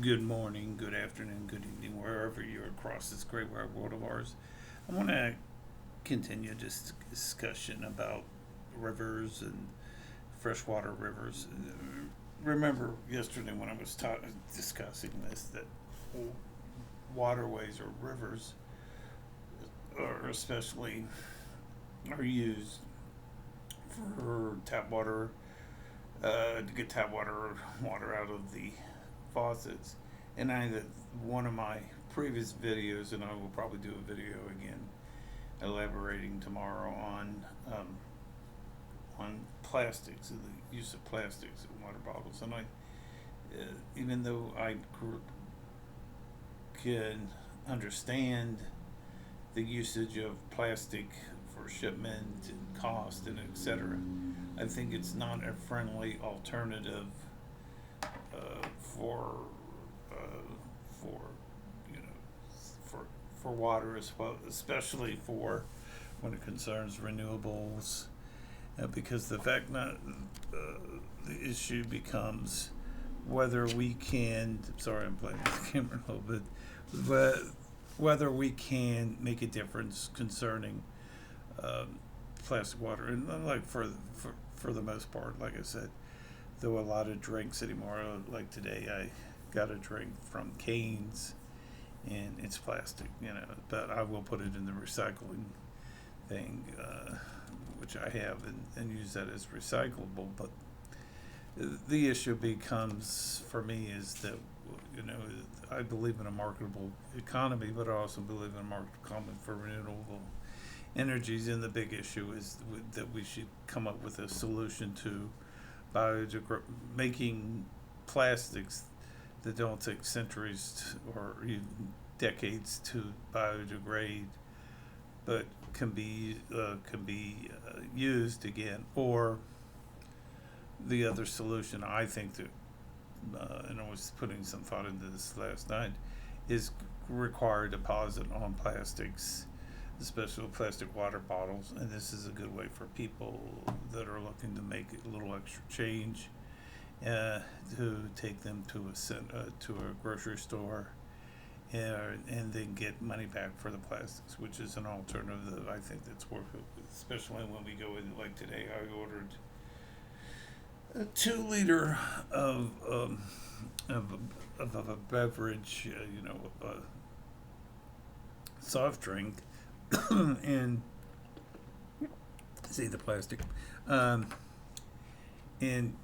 Good morning, good afternoon, good evening, wherever you're across this great wide world of ours. I want to continue this discussion about rivers and freshwater rivers. Remember yesterday when I was discussing this that waterways or rivers are especially are used for tap water to get water out of the faucets. And I that one of my previous videos, and I will probably do a video again elaborating tomorrow on plastics and the use of plastics in water bottles. And even though I can understand the usage of plastic for shipment and cost and etc., I think it's not a friendly alternative for uh, for you know for water as well, especially for when it concerns renewables, because the issue becomes whether we can. Sorry, I'm playing with the camera a little bit, but whether we can make a difference concerning um, plastic water, and like for the most part, like I said, though a lot of drinks anymore. Like today, I got a drink from Canes, and it's plastic, but I will put it in the recycling thing, which I have, and use that as recyclable. But the issue becomes for me is that you know I believe in a marketable economy, but I also believe in a market economy for renewable energies. And the big issue is that we should come up with a solution to making plastics that don't take centuries or even decades to biodegrade, but can be used again. Or the other solution, I think that, and I was putting some thought into this last night, is require a deposit on plastics, especially plastic water bottles. And this is a good way for people that are looking to make a little extra change, uh, to take them to to a grocery store, and then get money back for the plastics, which is an alternative that I think that's worth it. Especially when we go in, like today, I ordered a 2 liter of of of a beverage, a soft drink, and see the plastic, um, and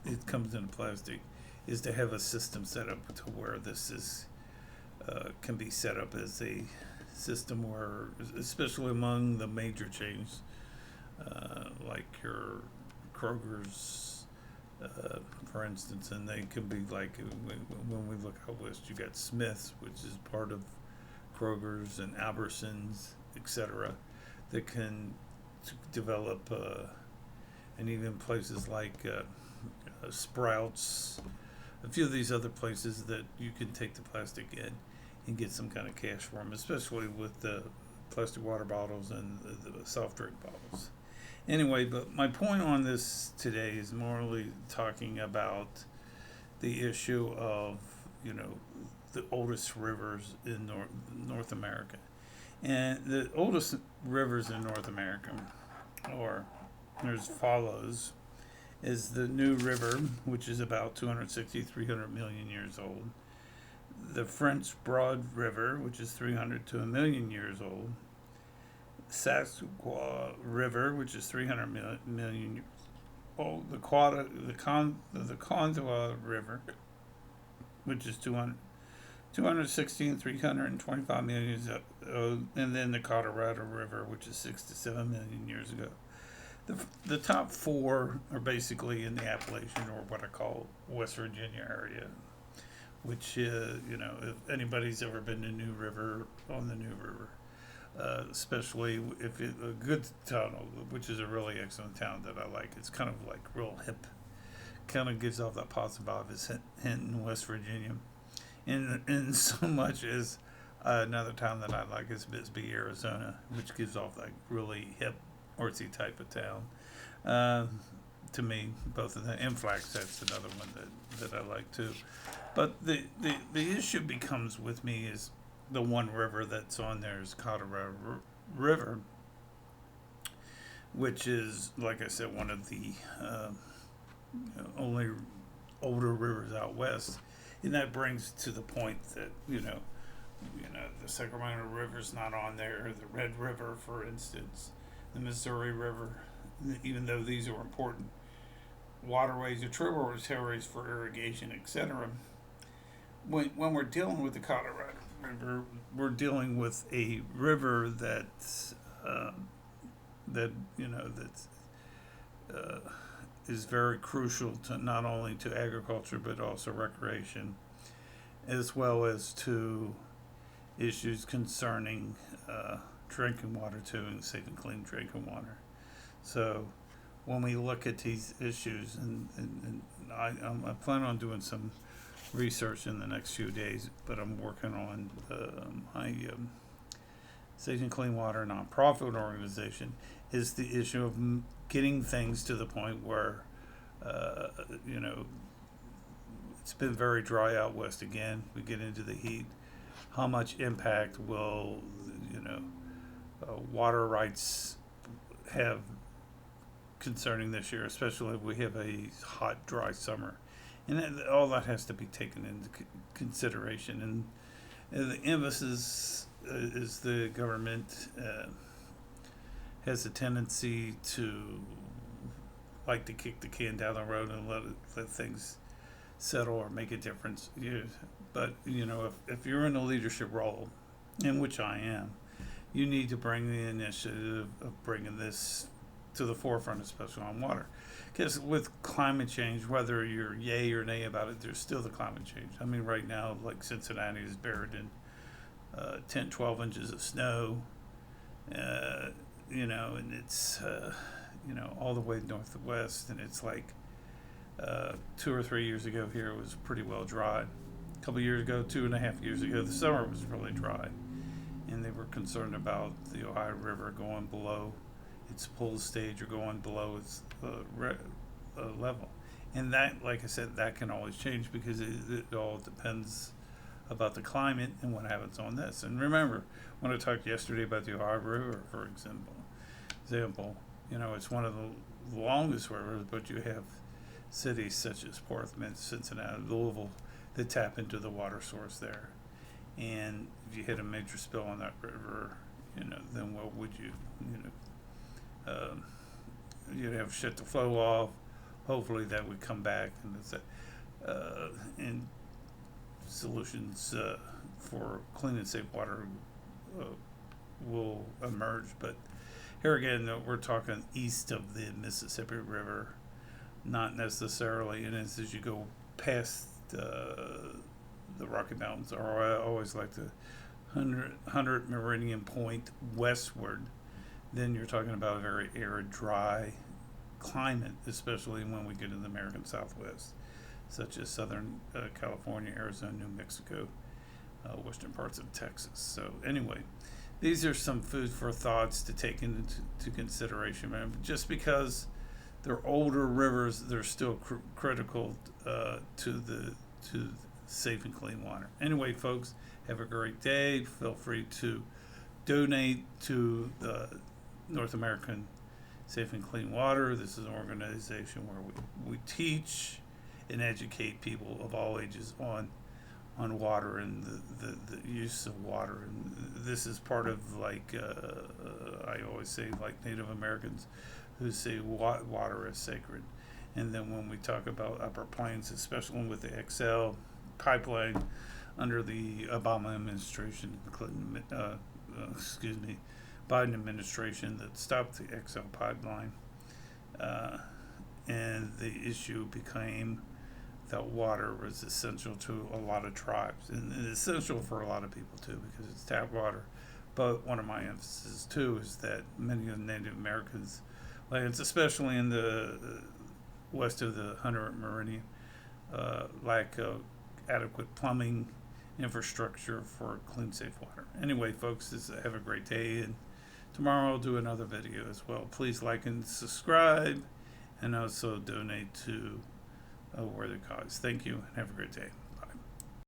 it comes in plastic, is to have a system set up to where this is can be set up as a system where, especially among the major chains, like your Kroger's, for instance, and they can be like when we look out west, you got Smith's, which is part of Kroger's, and Albertsons, etc., that can develop, and even places like Sprouts, a few of these other places that you can take the plastic in and get some kind of cash for them, especially with the plastic water bottles and the soft drink bottles. Anyway, but my point on this today is morally talking about the issue of, you know, the oldest rivers in North America. And the oldest rivers in North America are as follows: is the New River, which is about 260, 300 million years old. The French Broad River, which is 300 to a million years old. Saskatchewan River, which is 300 million years old. The Condoa River, which is 260 and 325 million years old. And then the Colorado River, which is 6 to 7 million years ago. The top four are basically in the Appalachian, or what I call West Virginia area, which, if anybody's ever been to New River, on the New River, especially if a good town, which is a really excellent town that I like. It's kind of like real hip, kind of gives off that positive vibe. It's Hinton, West Virginia, and so much as another town that I like is Bisbee, Arizona, which gives off like really hip, artsy type of town. Uh, to me, both of them, and Flagstaff's another one that I like too. But the issue becomes with me is the one river that's on there is Colorado River, which is, like I said, one of the only older rivers out west, and that brings to the point that the Sacramento River's not on there, the Red River, for instance, the Missouri River, even though these are important waterways or tributaries for irrigation, etc. When we're dealing with the Colorado River, we're dealing with a river that's that that's uh, is very crucial to not only to agriculture but also recreation, as well as to issues concerning drinking water too, and safe and clean drinking water. So when we look at these issues, and I plan on doing some research in the next few days, but I'm working on my Safe and Clean Water nonprofit organization, is the issue of getting things to the point where, uh, you know, it's been very dry out west again. We get into the heat. How much impact will, you know, water rights have concerning this year, especially if we have a hot, dry summer? And all that has to be taken into consideration. And the emphasis is the government has a tendency to like to kick the can down the road and let things settle or make a difference. But if you're in a leadership role, in which I am, you need to bring the initiative of bringing this to the forefront, especially on water. Because with climate change, whether you're yay or nay about it, there's still the climate change. I mean, right now, like Cincinnati is buried in 10, 12 inches of snow, and it's, all the way north and west. And it's like 2 or 3 years ago here, it was pretty well dry. A couple years ago, 2.5 years ago, the summer was really dry. And they were concerned about the Ohio River going below its pull stage or going below its level. And that, like I said, that can always change because it all depends about the climate and what happens on this. And remember, when I talked yesterday about the Ohio River, for example, it's one of the longest rivers, but you have cities such as Portsmouth, Cincinnati, Louisville that tap into the water source there. And if you hit a major spill on that river, then what would you, you'd have shut the flow off. Hopefully that would come back, and solutions for clean and safe water will emerge. But here again, we're talking east of the Mississippi River, not necessarily. And as you go past the Rocky Mountains, or I always like the 100 Meridian Point westward, then you're talking about a very arid, dry climate, especially when we get in the American Southwest, such as Southern California, Arizona, New Mexico, western parts of Texas. So anyway, these are some food for thoughts to take into consideration. Man. Just because they're older rivers, they're still critical to safe and clean water. Anyway, folks, have a great day. Feel free to donate to the North American Safe and Clean Water. This is an organization where we teach and educate people of all ages on water and the use of water. And this is part of, like, I always say, like Native Americans who say water is sacred. And then when we talk about Upper Plains, especially with the XL pipeline under the Obama administration, Clinton, Biden administration, that stopped the XL pipeline, and the issue became that water was essential to a lot of tribes, and essential for a lot of people too, because it's tap water. But one of my emphasis too is that many of the Native Americans lands, especially in the west of the 100 Meridian, lack of adequate plumbing infrastructure for clean, safe water. Anyway, folks, have a great day, and tomorrow I'll do another video as well. Please like and subscribe, and also donate to a worthy cause. Thank you, and have a great day.